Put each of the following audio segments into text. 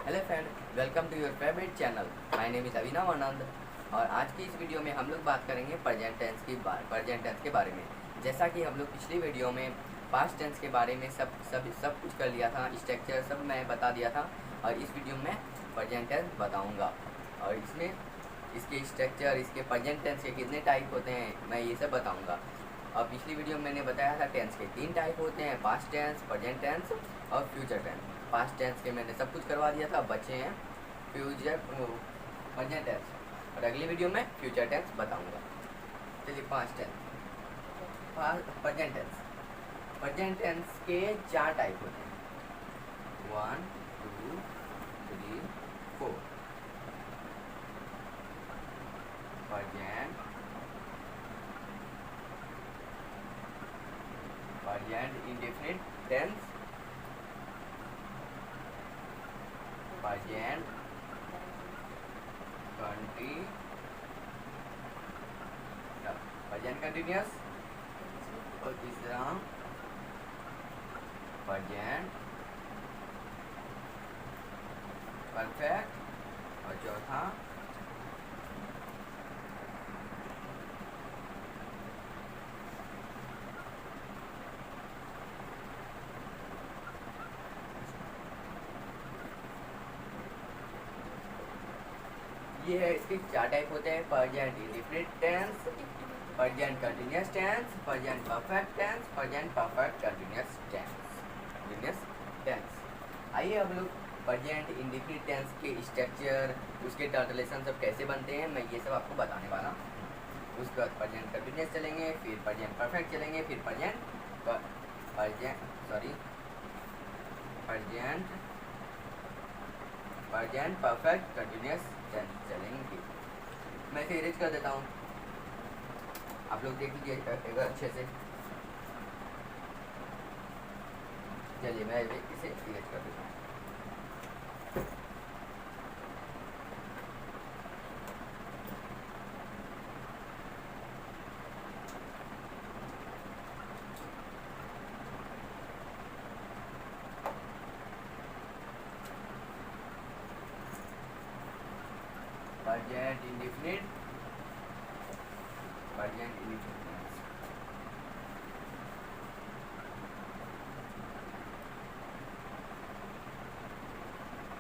Hello friend, welcome to your favourite channel. My name is Abhinav Anand. और आज की इस वीडियो में हम लोग बात करेंगे प्रेजेंट टेंस के बारे में। जैसा कि हम लोग पिछली वीडियो में पास्ट टेंस के बारे में सब कुछ कर लिया था, स्ट्रक्चर सब मैं बता दिया था। और इस वीडियो में प्रेजेंट टेंस बताऊँगा और इसमें इसके स्ट्रक्चर, इसके प्रेजेंट टेंस के कितने टाइप होते हैं मैं ये सब बताऊँगा। और पिछली वीडियो में मैंने बताया था टेंस के 3 टाइप होते हैं, पास्ट टेंस, प्रेजेंट टेंस और फ्यूचर टेंस। पास्ट टेंस के मैंने सब कुछ करवा दिया था, बच्चे हैं फ्यूचर प्रेजेंट टेंस, और अगली वीडियो में फ्यूचर टेंस बताऊंगा। चलिए past tense, present tense. Present tense के 4 टाइप होते हैं, 1 2 3 4। Present indefinite tense, present continuous और तीसरा प्रेजेंट परफेक्ट और चौथा ये है। इसके 4 टाइप होते हैं, present indefinite tense, present continuous tense, present perfect tense, present perfect continuous tense. आइए अब लोग प्रेजेंट इंडेफिनिट टेंस के स्ट्रक्चर, उसके ट्रांसलेशन सब कैसे बनते हैं मैं ये सब आपको बताने वाला हूँ। उसके बाद प्रेजेंट कंटिन्यूअस चलेंगे, फिर प्रेजेंट परफेक्ट चलेंगे, फिर प्रेजेंट परफेक्ट कंटिन्यूअस चलेंगे। मैं इसे इरेज कर देता हूँ, आप लोग देख लीजिए एक अच्छे से। चलिए मैं इसे इरेज कर देता हूँ।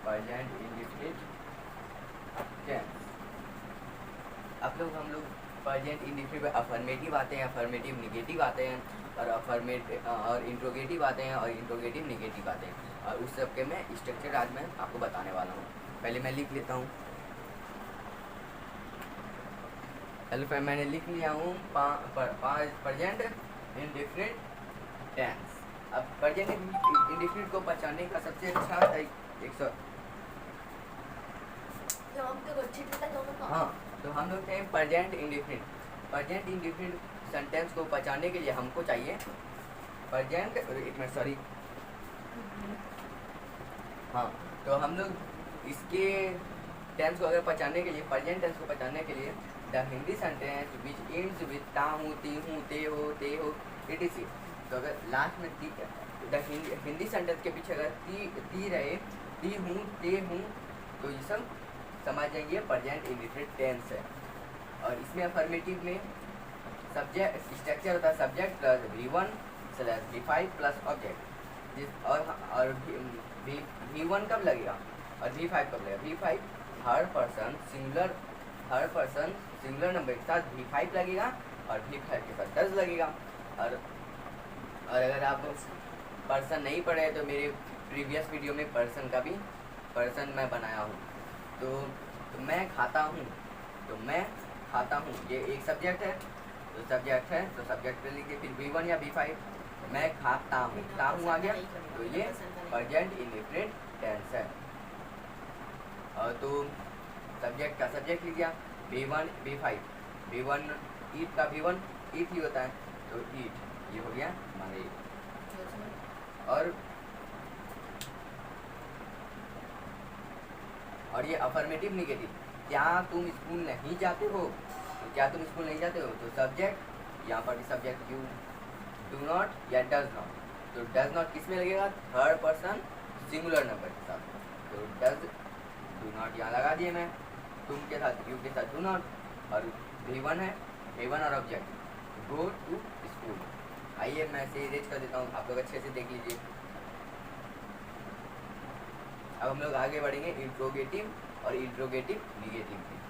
Present indefinite tense. अब लोग हम लोग प्रेजेंट इंडेफिनिट में अफर्मेटिव आते हैं, अफर्मेटिव निगेटिव आते हैं, और इंट्रोगेटिव आते हैं, और इंट्रोगेटिव निगेटिव आते हैं। और उस सब के मैं स्ट्रक्चर आज मैं आपको बताने वाला हूँ। पहले मैं लिख लेता हूँ। हेलो फ्रेंड, मैंने लिख लिया हूँ प्रेजेंट इंडेफिनिट टेंस। अब प्रेजेंट इंडेफिनिट को पहचानने का सबसे अच्छा तो हम लोग हैं प्रेजेंट इंडेफिनिट सेंटेंस को पहचानने के लिए हमको चाहिए प्रेजेंट, एक मिनट सॉरी, हाँ। तो हम लोग इसके टेंस को अगर पहचानने के लिए, प्रेजेंट टेंस को पहचानने के लिए the Hindi sentence which ends with ता हूँ, ती हूँ, ते हो, etc। तो अगर लास्ट में द हिंदी सेंटेंस के पीछे अगर ती रहे, ती हूँ, ते हूँ, तो ये सब समझ जाएंगे प्रेजेंट इंडेफिनिट टेंस है। और इसमें अफर्मेटिव में सब्जेक्ट स्ट्रक्चर होता है, subject plus V1/V5 plus object. और V1 कब लगेगा और V5 कब लगेगा? V5 third person singular number के साथ V5 लगेगा और V5 के साथ does लगेगा। और अगर आप पर्सन नहीं पढ़े तो मेरे प्रीवियस वीडियो में पर्सन मैं बनाया हूँ। तो मैं खाता हूँ, ये एक सब्जेक्ट है, तो सब्जेक्ट पे लिखिए, फिर V1 या V5, मैं खाता हूँ आ गया, तो ये प्रेजेंट इंडेफिनिट टेंस है। तो सब्जेक्ट का सब्जेक्ट लिख दिया, V1 V5, V1 ईट का V1 ईट ही होता है, तो ईट ये हो गया हमारे। और ये अफर्मेटिव निगेटिव, क्या तुम स्कूल नहीं जाते हो? तो सब्जेक्ट, यहाँ पर भी सब्जेक्ट यू, डू नॉट या डज नॉट। तो डज नॉट किस में लगेगा? थर्ड पर्सन सिंगुलर नंबर के साथ। तो डज नॉट यहाँ लगा दिए मैं, तुम के साथ यू के साथ डू नॉट, और V1 है, V1 और ऑब्जेक्ट गो टू स्कूल। आइए मैं इसे इरेज कर देता हूँ, आप लोग अच्छे से देख लीजिए। अब हम लोग आगे बढ़ेंगे इंट्रोगेटिव और इंट्रोगेटिव निगेटिव पे।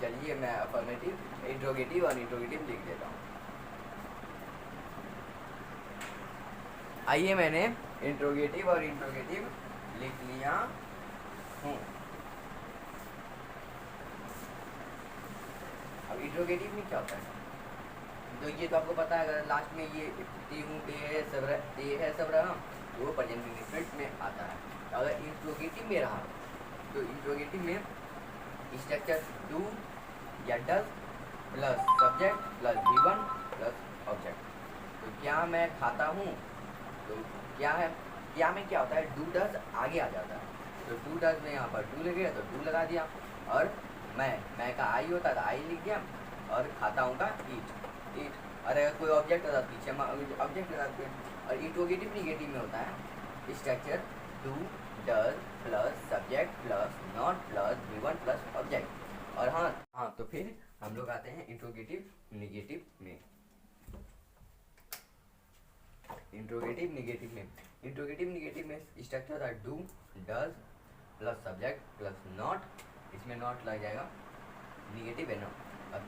चलिए मैं अफर्मेटिव, इंट्रोगेटिव और इंट्रोगेटिव लिख देता हूँ। आइए मैंने इंट्रोगेटिव और इंट्रोगेटिव लिख लिया हूँ। अब इंट्रोगेटिव में क्या होता है, तो ये तो आपको पता है, अगर लास्ट में ये टी हूँ ए है सब रहा तो वो प्रेजेंट इंडेफिनिट में आता है। अगर इंट्रोगेटिव में रहा तो इंट्रोगेटिव में स्ट्रक्चर डू या does plus subject plus V1 plus object. तो क्या मैं खाता हूँ, तो क्या है, क्या में क्या होता है, डू डज आगे आ जाता है, तो डू डज में यहाँ पर डू लगेगा तो डू लगा दिया, और मैं का आई होता था आई लिख दिया, और खाता हूँ का ईट, और अगर कोई ऑब्जेक्ट होता है पीछे ऑब्जेक्ट लगाते हैं। और इंट्रोगेटिव निगेटिव में होता है structure do does plus subject plus not plus V1 plus object. और हाँ तो फिर हम लोग आते हैं इंट्रोगेटिव निगेटिव में। इंट्रोगेटिव निगेटिव में स्ट्रक्चर था do does plus subject plus not, इसमें नॉट लग जाएगा, निगेटिव है ना,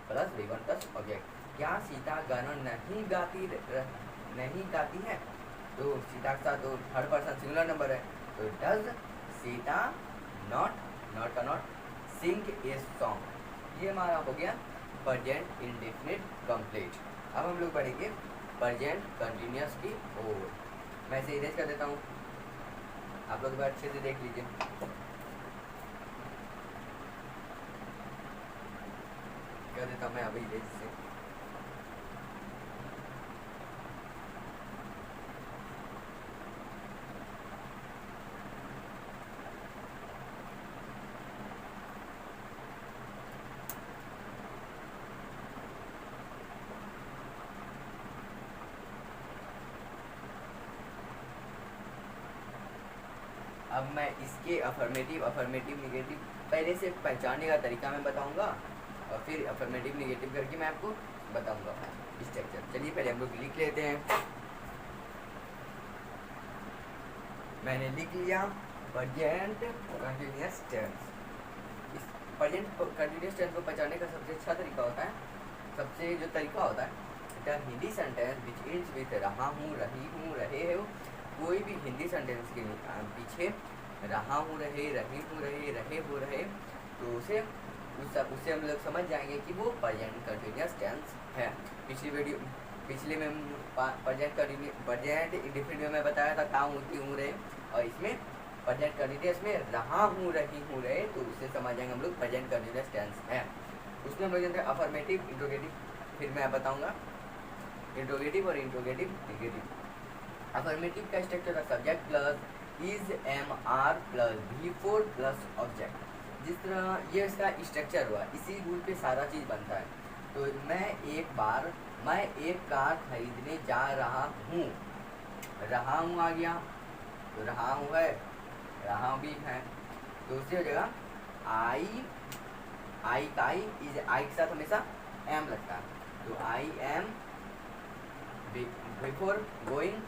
प्लस V1 प्लस ऑब्जेक्ट। क्या सीता गाना नहीं गाती है, तो सीता का तो थर्ड पर्सन सिंगुलर नंबर है, तो डज सीता नॉट का नॉट सिंग ए सॉन्ग। ये हमारा हो गया प्रेजेंट इंडेफिनिट कंप्लीट। अब हम लोग पढ़ेंगे प्रेजेंट कंटिन्यूअस की ओर। मैं इसे इरेज कर देता हूँ, आप लोग अच्छे से देख लीजिए। कर देता हूँ मैं अभी इरेज से। अब मैं इसके अफर्मेटिव निगेटिव पहले से पहचानने का तरीका मैं बताऊंगा, और फिर अफर्मेटिव निगेटिव करके मैं आपको बताऊंगा स्ट्रक्चर। चलिए पहले हम लोग लिख लेते हैं। मैंने लिख लिया प्रेजेंट कंटिन्यूअस टेंस। इस प्रेजेंट कंटिन्यूअस टेंस को पहचानने का सबसे अच्छा तरीका होता है, सबसे जो तरीका होता है, Hindi sentence which ends with रहा हूँ, रही हूँ, रहे हो। कोई भी हिंदी सेंटेंस के पीछे रहा हूँ, रहे, रही हूँ, रहे हो, रहे, तो उससे हम लोग समझ जाएंगे कि वो प्रेजेंट कंटिन्यूअस टेंस है। पिछले में प्रेजेंट इंडेफिनिट में मैं बताया था था हूँ, थी, हूँ, रहे, और इसमें प्रेजेंट कंटिन्यूअस में रहा हूँ, रही हूँ, रहे, तो उससे समझ जाएंगे हम लोग प्रेजेंट कंटिन्यूअस टेंस है। उसमें हम लोग जानते हैं अफर्मेटिव, इंट्रोगेटिव, फिर मैं बताऊँगा इंट्रोगेटिव और इंट्रोगेटिव निगेटिव। अफर्मेटिव का स्ट्रक्चर है subject plus is am are plus V4 plus object. जिस तरह ये इसका स्ट्रक्चर हुआ, इसी रूल पे सारा चीज़ बनता है। तो मैं एक कार खरीदने जा रहा हूँ, रहा हूँ आ गया, तो रहा हूँ है, रहा भी है, तो उसकी जगह आई के साथ हमेशा एम लगता है, तो I am before going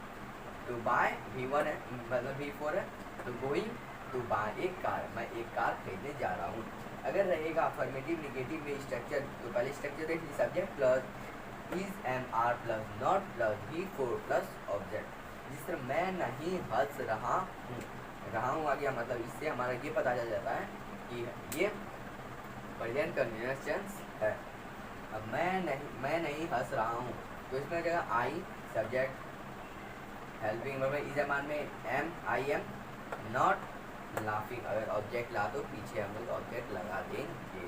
to buy, V1 है मतलब V4 है, तो गोइंग टू बाय एक कार, मैं एक कार खरीदने जा रहा हूँ। अगर रहेगा अफर्मेटिव निगेटिव में स्ट्रक्चर, तो पहले स्ट्रक्चर देख लीजिए, subject plus is am are plus not plus V4 plus object. जिस तरह मैं नहीं हंस रहा हूँ, रहा हूँ आ गया, मतलब इससे हमारा ये पता चल जाता है कि ये प्रेजेंट कंटिन्यूअस टेंस है। अब मैं नहीं हंस रहा हूँ, तो इसमें जगह आई सब्जेक्ट, हेल्पिंग वर्ब में इज एम में am, I am not laughing, अगर ऑब्जेक्ट ला तो पीछे हम लोग ऑब्जेक्ट लगा देंगे।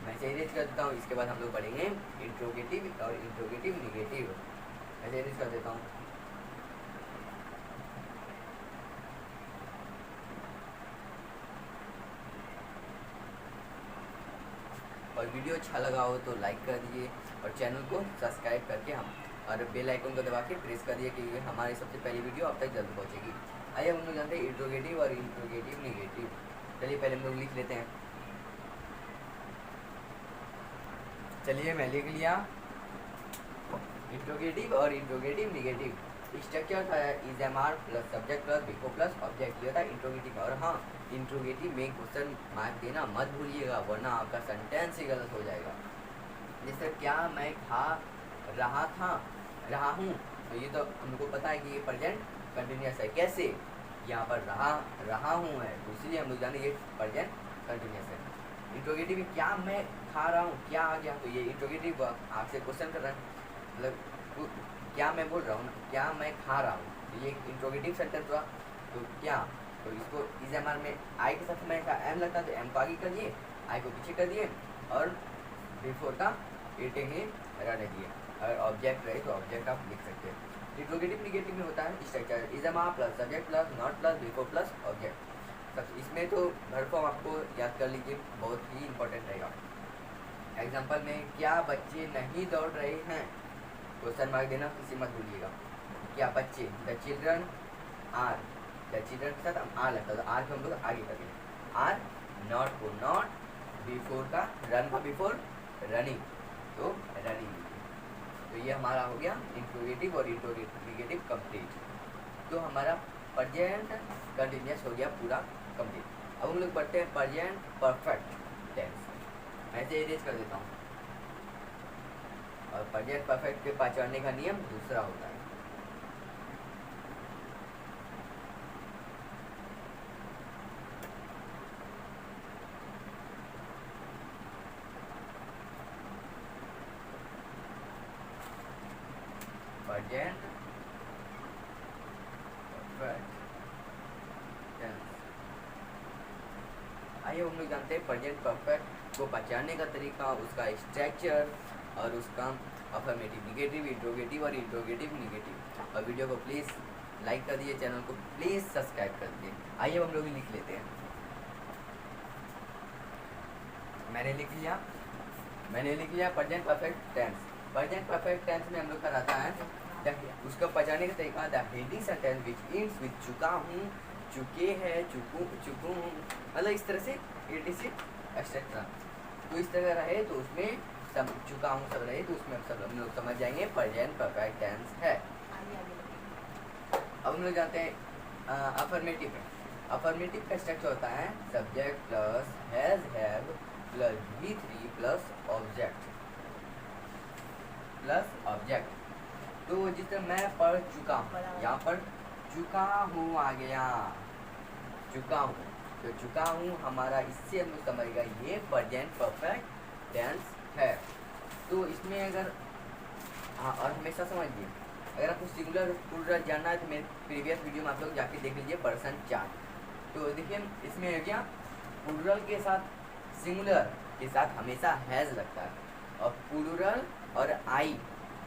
मैं इसे इरेज कर देता हूँ। इसके बाद हम लोग पढ़ेंगे इंट्रोगेटिव और इंट्रोगेटिव निगेटिव। मैं इरेज कर देता हूँ। और वीडियो अच्छा लगा हो तो लाइक कर दीजिए और चैनल को सब्सक्राइब करके हम और बेल आइकन को दबा के प्रेस कर दिए कि हमारी सबसे पहली वीडियो अब तक जल्द पहुँचेगी। आइए हम लोग जानते हैं इंट्रोगेटिव और इंट्रोगेटिव निगेटिव। चलिए पहले हम लोग लिख लेते हैं। चलिए मैं लिख लिया इंट्रोगेटिव और इंट्रोगेटिव निगेटिव। स्ट्रक्चर था इज-एम-आर प्लस सब्जेक्ट प्लस बिको प्लस ऑब्जेक्ट, ये था इंट्रोगेटिव। और हाँ, इंट्रोगेटिव में क्वेश्चन मार्क देना मत भूलिएगा वरना आपका सेंटेंस ही गलत हो जाएगा। जैसे क्या मैं खा रहा हूँ, तो ये तो हमको पता है कि ये प्रेजेंट कंटिन्यूअस है। कैसे? यहाँ पर रहा हूँ है, तो इसलिए हम लोग जाने ये प्रेजेंट कंटिन्यूअस है। इंट्रोगेटिव में क्या मैं खा रहा हूँ, क्या आ गया, तो ये इंट्रोगेटिव आपसे क्वेश्चन कर रहा है, मतलब क्या मैं बोल रहा हूँ ना, क्या मैं खा रहा हूँ, तो ये इंट्रोगेटिव सेंटेंस हुआ। तो क्या, तो इसको इज-एम-आर में आई के साथ में का एम लगता है, तो एम को आगे कर दिए, आई को पीछे कर दिए और बिफोर का एटे ही रहने दिए। अगर ऑब्जेक्ट रहे तो ऑब्जेक्ट आप लिख सकते हैं। इंट्रोगेटिव निगेटिव में होता है structure is-M-are plus subject plus not plus before plus object. सब इसमें तो वर्ब फॉर्म आपको याद कर लीजिए, बहुत ही इंपॉर्टेंट रहेगा। एग्जाम्पल में क्या बच्चे नहीं दौड़ रहे हैं, क्वेश्चन मार्क देना किसी मत भूलिएगा। क्या बच्चे, the children are, the children के साथ हम आर लगता है, तो आर को हम लोग आगे कर देंगे। आर नॉट को नॉट, बिफोर का रन का बिफोर रनिंग, तो रनिंग। तो ये हमारा हो गया इंट्रोगेटिव और इंट्रोगेटिव कंप्लीट। तो हमारा प्रेजेंट कंटिन्यूअस हो गया पूरा कंप्लीट। अब हम लोग बढ़ते हैं प्रेजेंट परफेक्ट टेंस। मैं इसे इरेज कर देता हूँ। और प्रेजेंट परफेक्ट के पहचानने का नियम दूसरा होता है। Present perfect tense. आइए हम लोग जानते हैं प्रेजेंट परफेक्ट को पहचानने का तरीका, उसका स्ट्रक्चर और उसका अफर्मेटिव निगेटिव, इंट्रोगेटिव और इंट्रोगेटिव निगेटिव। और वीडियो को प्लीज़ लाइक कर दीजिए, चैनल को प्लीज़ सब्सक्राइब कर दीजिए। आइए हम लोग लिख लेते हैं। मैंने लिख लिया present perfect tense. Present perfect tense में हम लोग का रहता है उसका पहचानने का तरीका, the heading sentence which ends with चुका हूँ, चुके हैं, चुकू हूँ, मतलब इस तरह से etc एक्सेट्रा। तो इस तरह रहे तो उसमें सब चुका हूँ सब रहे तो उसमें हम लोग समझ जाएंगे प्रेजेंट परफेक्ट टेंस है। अब हम लोग जानते हैं अफर्मेटिव में। अफर्मेटिव का स्ट्रक्चर होता है subject plus has have plus V3 plus object. तो जिस तरह मैं पढ़ चुका हूँ, यहाँ पर चुका हूँ आ गया, चुका हूँ, तो चुका हूँ हमारा, इससे हम लोग समझेगा ये प्रेजेंट परफेक्ट टेंस है। तो इसमें अगर और हमेशा समझिए, अगर आपको सिंगुलर प्लूरल जानना है तो मेरे प्रीवियस वीडियो में आप लोग जाके देख लीजिए पर्सन 4। तो देखिए इसमें है क्या, प्लूरल के साथ सिंगुलर के साथ हमेशा हैज़ लगता है और प्लूरल और आई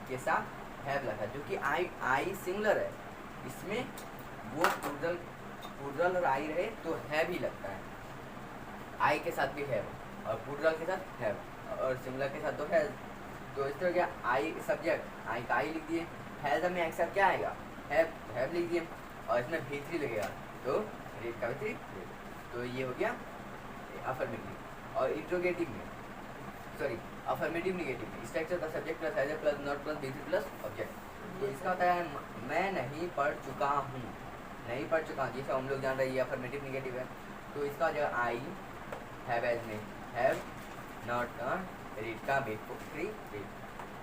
के साथ हैव लगता है, जो कि आई सिंगुलर है, इसमें वो प्लूरल और आई रहे तो हैव ही लगता है। आई के साथ भी हैव और प्लूरल के साथ हैव और सिंगुलर के साथ तो हैज। तो इस तरह क्या, आई सब्जेक्ट, आई का आई लिख दिए, हैज में एक्सेप्ट क्या आएगा, हैव लिख दिए और इसमें V3 लगेगा तो रेट का V3। तो ये हो गया अफर्मेटिव। और इंट्रोगेटिव में अफर्मेटिव निगेटिव में स्ट्रक्चर का subject plus has plus not plus V3 plus object. तो इसका होता है मैं नहीं पढ़ चुका हूँ, नहीं पढ़ चुका हूँ, जैसे हम लोग जान रहे हैं ये अफर्मेटिव निगेटिव है। तो इसका जो आई हैव एज में हैव नॉट रीड का V3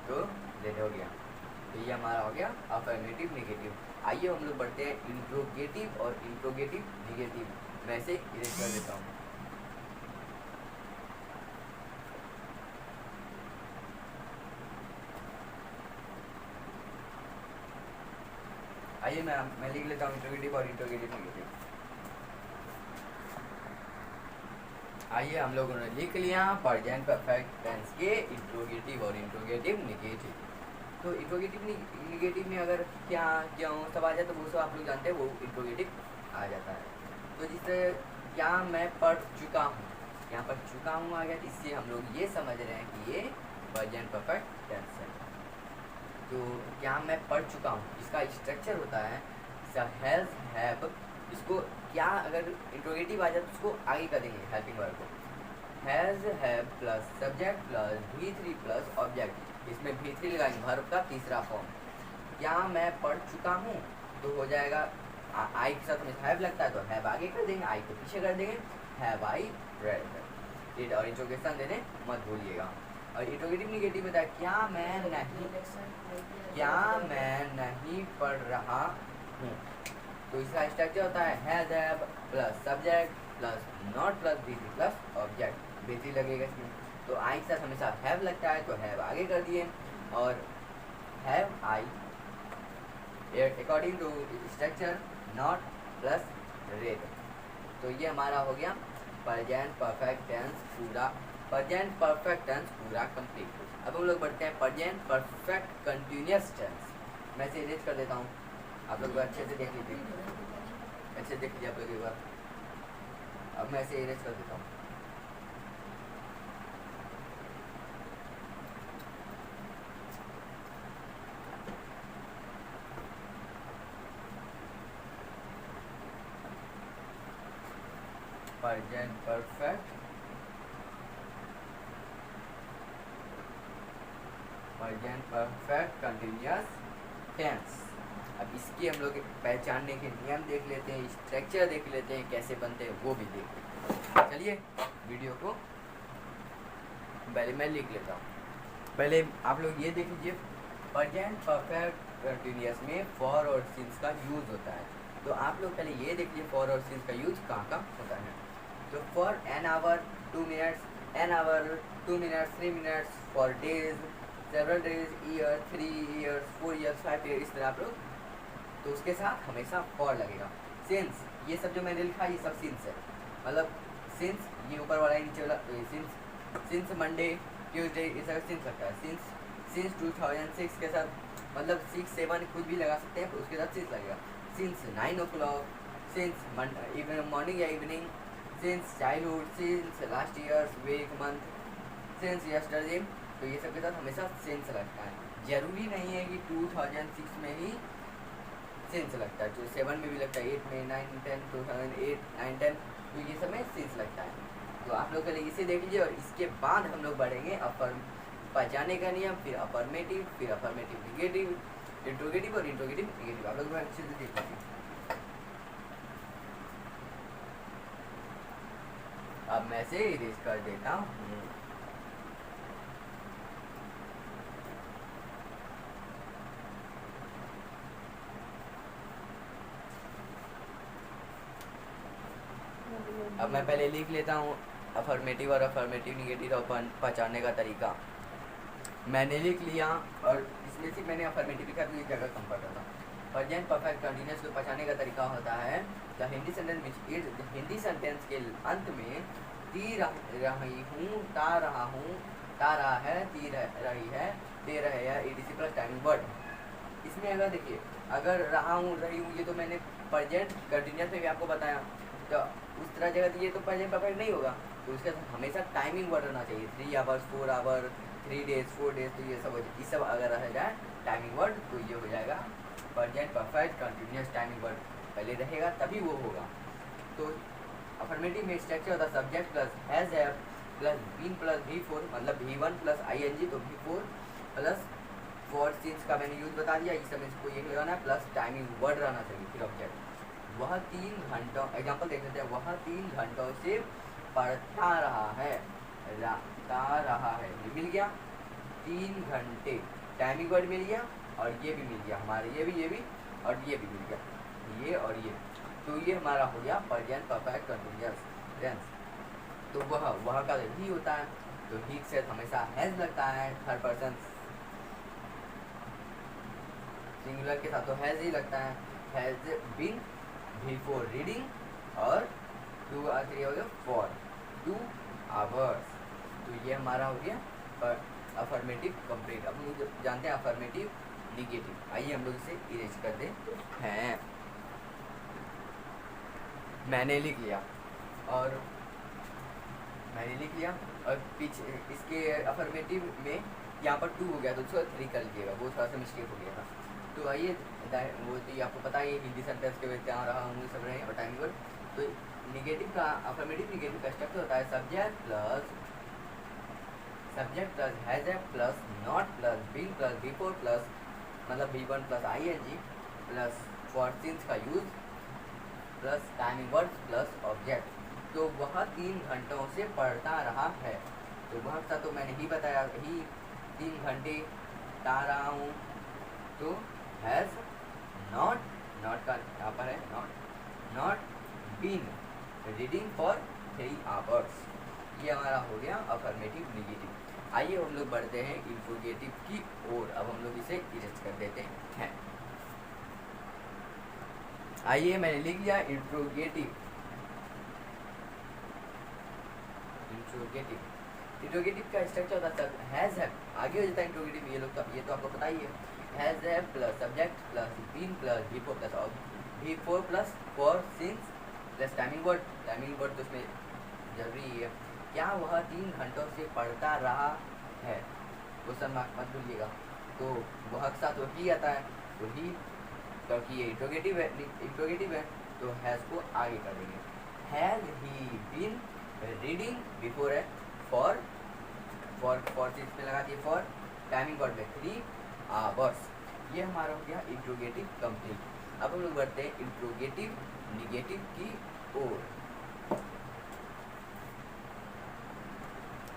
तो लेट हो गया। तो ये हमारा हो गया अफर्मेटिव निगेटिव। आइए हम लोग बढ़ते हैं इंट्रोगेटिव और इंट्रोगेटिव निगेटिव। मैं इसे इरेज कर देता हूँ। आइए मैं लिख लेता हूँ इंट्रोगेटिव और इंट्रोगेटिव निगेटिव। आइए हम लोगों ने लिख लिया प्रेजेंट परफेक्ट टेंस के इंट्रोगेटिव और इंट्रोगेटिव निगेटिव। तो इंट्रोगेटिव निगेटिव में अगर क्या क्यों सब आ जाए तो वो सब आप लोग जानते हैं, वो इंट्रोगेटिव आ जाता है। तो जिस क्या मैं पढ़ चुका हूँ, यहाँ पर चुका हूँ आ गया, इससे हम लोग ये समझ रहे हैं कि ये प्रेजेंट परफेक्ट टेंस है। तो क्या मैं पढ़ चुका हूँ, इसका स्ट्रक्चर होता है हैज़ हैव, इसको क्या अगर इंट्रोगेटिव आ जाए तो उसको आगे कर देंगे हेल्पिंग वर्ब को, has have plus subject plus V3 plus object, इसमें V3 लगाएंगे वर्ब का तीसरा फॉर्म। क्या मैं पढ़ चुका हूँ तो हो जाएगा आई के साथ हमें हैव लगता है तो हैव आगे कर देंगे, आई को पीछे कर देंगे, हैव आई रेड। और इंट्रोगेशन देने मत भूलिएगा। और इंट्रोगेटिव निगेटिव होता है क्या मैं नहीं पढ़ रहा हूँ, तो इसका स्ट्रक्चर होता है has have plus subject plus not plus V3 plus object, V3 लगेगा इसमें। तो आई के साथ हमेशा हैव लगता है तो हैव आगे कर दिए, और have I according to structure not plus read. तो ये हमारा हो गया प्रेजेंट परफेक्ट टेंस पूरा, प्रेजेंट परफेक्ट टेंस पूरा कंप्लीट। अब हम लोग बढ़ते हैं प्रेजेंट परफेक्ट कंटिन्यूअस टेंस। मैं इसे इरेज कर देता हूँ, आप लोग अच्छे से देख लीजिए, अच्छे देख लीजिए आप लोग एक बार। अब मैं इसे इरेज कर देता हूँ। Present perfect continuous tense. अब इसके हम लोग पहचानने के नियम देख लेते हैं, स्ट्रक्चर देख लेते हैं, कैसे बनते हैं वो भी देख लेते हैं। चलिए वीडियो को पहले मैं लिख लेता हूँ। पहले आप लोग ये देख लीजिए, प्रेजेंट परफेक्ट कंटिन्यूअस में फॉर और सिंस का यूज होता है। तो आप लोग पहले ये देख लीजिए फॉर और सिंस का यूज कहाँ का होता है। तो for an hour 2 minutes, an hour 2 minutes 3 minutes, for days several days, year 3 years 4 years 5 year, इस तरह आप लोग, तो उसके साथ हमेशा फॉर लगेगा। सिंस ये सब जो मैंने लिखा ये सब सिंस है, मतलब सिंस ये ऊपर वाला नीचे वाला, सिंस मंडे ट्यूसडे ये सब सिंस लगता है। सिंस 2006 के साथ मतलब 6 7 कुछ भी लगा सकते हैं, उसके साथ सिंस लगेगा। सिंस 9 o'clock, सिंस मॉर्निंग या evening, since childhood, since last years week month, since yesterday, तो ये सब के साथ हमेशा सिंस लगता है। जरूरी नहीं है कि 2006 में ही सिंस लगता है, जो 7 में भी लगता है, 8 में, 9 10 2008 9 10, तो ये सब में सिंस लगता है। तो आप लोग पहले इसे देख लीजिए, और इसके बाद हम लोग बढ़ेंगे पहचाने का नियम, फिर अफर्मेटिव, फिर अफर्मेटिव निगेटिव, इंट्रोगेटिव और इंट्रोगेटिव निगेटिव। आप लोग अच्छे से देख लीजिए। अब मैं इसे इरेज कर देता हूँ। अब मैं पहले लिख लेता हूँ अफर्मेटिव और अफर्मेटिव निगेटिव और पहचानने का तरीका। मैंने लिख लिया, और इसमें से मैंने अफर्मेटिव लिखा तो ये जगह कम पड़ रहा था। प्रेजेंट परफेक्ट कंटिन्यूअस को पहचानने का तरीका होता है the Hindi sentence which Hindi sentence के अंत में ती रही हूँ, ता रहा हूँ, ता रहा है, ती रही है, दे रहे हैं, ETC प्लस टाइमिंग वर्ड। इसमें अगर देखिए, अगर रहा हूँ रही हूँ ये तो मैंने प्रेजेंट कंटिन्यूअस में भी आपको बताया, तो उस तरह जगह दिए तो प्रेजेंट परफेक्ट नहीं होगा, तो उसके साथ हमेशा टाइमिंग वर्ड रहना चाहिए। 3 आवर्स 4 आवर 3 डेज 4 डेज, तो ये सब अगर रह जाए टाइमिंग वर्ड तो ये हो जाएगा present perfect continuous. Timing word पहले रहेगा तभी वो होगा। तो अफर्मेटिव में स्ट्रक्चर होता है subject plus has have plus been plus V4, मतलब V1 प्लस ING, तो V4 प्लस फॉर सिंस का मैंने यूज बता दिया, इस समय इसको ये लगाना है, प्लस टाइमिंग वर्ड रहना चाहिए, फिर ऑब्जेक्ट। वह 3 घंटों, एग्जाम्पल देख लेते हैं, वह 3 घंटों से पढ़ता रहा है, ये मिल गया 3 घंटे, टाइमिंग वर्ड मिल गया, और ये भी मिल गया हमारे, ये भी और ये भी मिल गया, ये और ये, तो ये हमारा हो गया प्रेजेंट परफेक्ट कंटिन्यूअस टेंस। तो वह का ही होता है, तो ही से हमेशा हैज लगता है, थर्ड पर्सन सिंगुलर के साथ तो हैज ही लगता है। हैज बीन बिफोर रीडिंग, और 2 और 3 हो गया फॉर 2 आवर्स, तो ये हमारा हो गया अफर्मेटिव कंप्लीट। अब हम लोग जानते हैं अफर्मेटिव निगेटिव। आइए हम लोग इसे इरेज कर दे हैं। मैंने लिख लिया, और मैंने लिख लिया। और पीछे इसके अफर्मेटिव में यहाँ पर 2 हो गया तो उसको 3 कर लीजिएगा, वो थोड़ा सा मिस्टेक हो गया था। तो आइए वो तो आपको पता ही हिंदी सेंटेंस के क्या रहा होंगे सब रहे और टाइम पर। तो निगेटिव का अफर्मेटिव निगेटिव का स्ट्रक्चर होता है subject plus has a plus not plus been plus before plus मतलब B1 plus ING plus for since का use plus timing words plus object. तो वह 3 घंटों से पढ़ता रहा है। तो वह सा तो मैंने ही बताया ही 3 घंटे पढ़ता रहा हूँ। तो हैज़ नॉट का यहाँ पर है not been reading for 3 hours. ये हमारा हो गया अफर्मेटिव निगेटिव। आइए हम लोग बढ़ते हैं इंट्रोगेटिव की ओर। अब हम लोग इसे इरेज कर देते हैं। आइए मैंने लिख लिया इंट्रोगेटिव का स्ट्रक्चर होता है हैज है, आगे हो जाता है इंट्रोगेटिव। ये तो आपको पता ही है। हैज है plus subject plus been plus before plus before plus for since plus timing word तो उसमें जरूरी है। क्या वह 3 घंटों से पढ़ता रहा है? क्वेश्चन मार्क मत भूलिएगा। तो वह का तो ही आता है, तो ही क्योंकि ये इंट्रोगेटिव है तो हैज़ को आगे कर देंगे। Has he been reading before है फॉर चीज पे लगा दिए फॉर टाइमिंग वर्ड में 3 आवर्स। ये हमारा हो गया इंट्रोगेटिव कंप्लीट। अब हम लोग बढ़ते हैं इंट्रोगेटिव निगेटिव की ओर।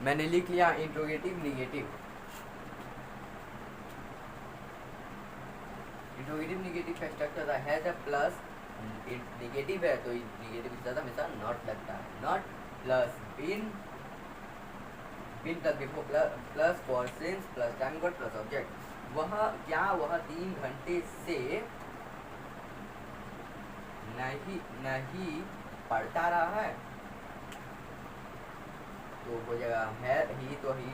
मैंने लिख लिया इंट्रोगेटिव निगेटिव। इंट्रोगेटिव निगेटिव का स्ट्रक्चर है हैज अ प्लस निगेटिव है तो निगेटिव के साथ हमेशा नॉट लगता है। Not plus been plus before plus for since plus time word plus object. वह 3 घंटे से नहीं पढ़ता रहा है। तो हो जाएगा है ही तो ही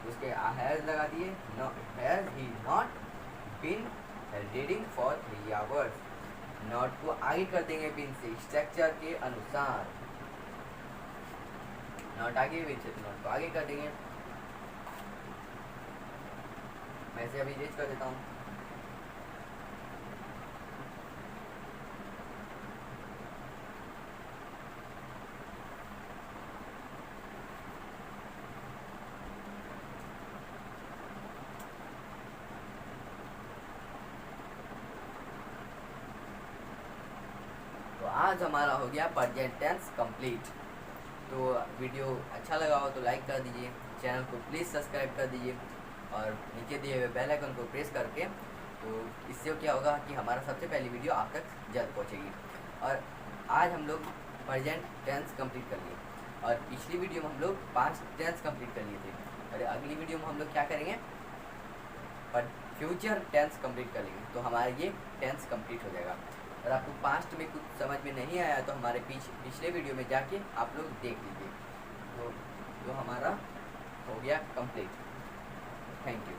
उसके हैज लगा दिए। Has he not been reading for 3 hours. Not को आगे कर देंगे बिन से स्ट्रक्चर के अनुसार। नॉट आगे बिन से नॉट को आगे कर देंगे। मैं इसे अभी रीच कर देता हूँ। आज हमारा हो गया प्रेजेंट टेंस कंप्लीट। तो वीडियो अच्छा लगा हो तो लाइक कर दीजिए, चैनल को प्लीज़ सब्सक्राइब कर दीजिए और नीचे दिए हुए बेल आइकन को प्रेस करके। तो इससे क्या होगा कि हमारा सबसे पहली वीडियो आप तक जल्द पहुंचेगी। और आज हम लोग प्रेजेंट टेंस कंप्लीट कर लिए और पिछली वीडियो में हम लोग पास्ट टेंस कंप्लीट कर लिए थे। और अगली वीडियो में हम लोग क्या करेंगे, पर फ्यूचर टेंस कंप्लीट कर लेंगे। तो हमारा ये टेंस कंप्लीट हो जाएगा। और आपको पास्ट में कुछ समझ में नहीं आया तो हमारे पिछले वीडियो में जाके आप लोग देख लीजिए। तो हमारा हो गया कंप्लीट। Thank you.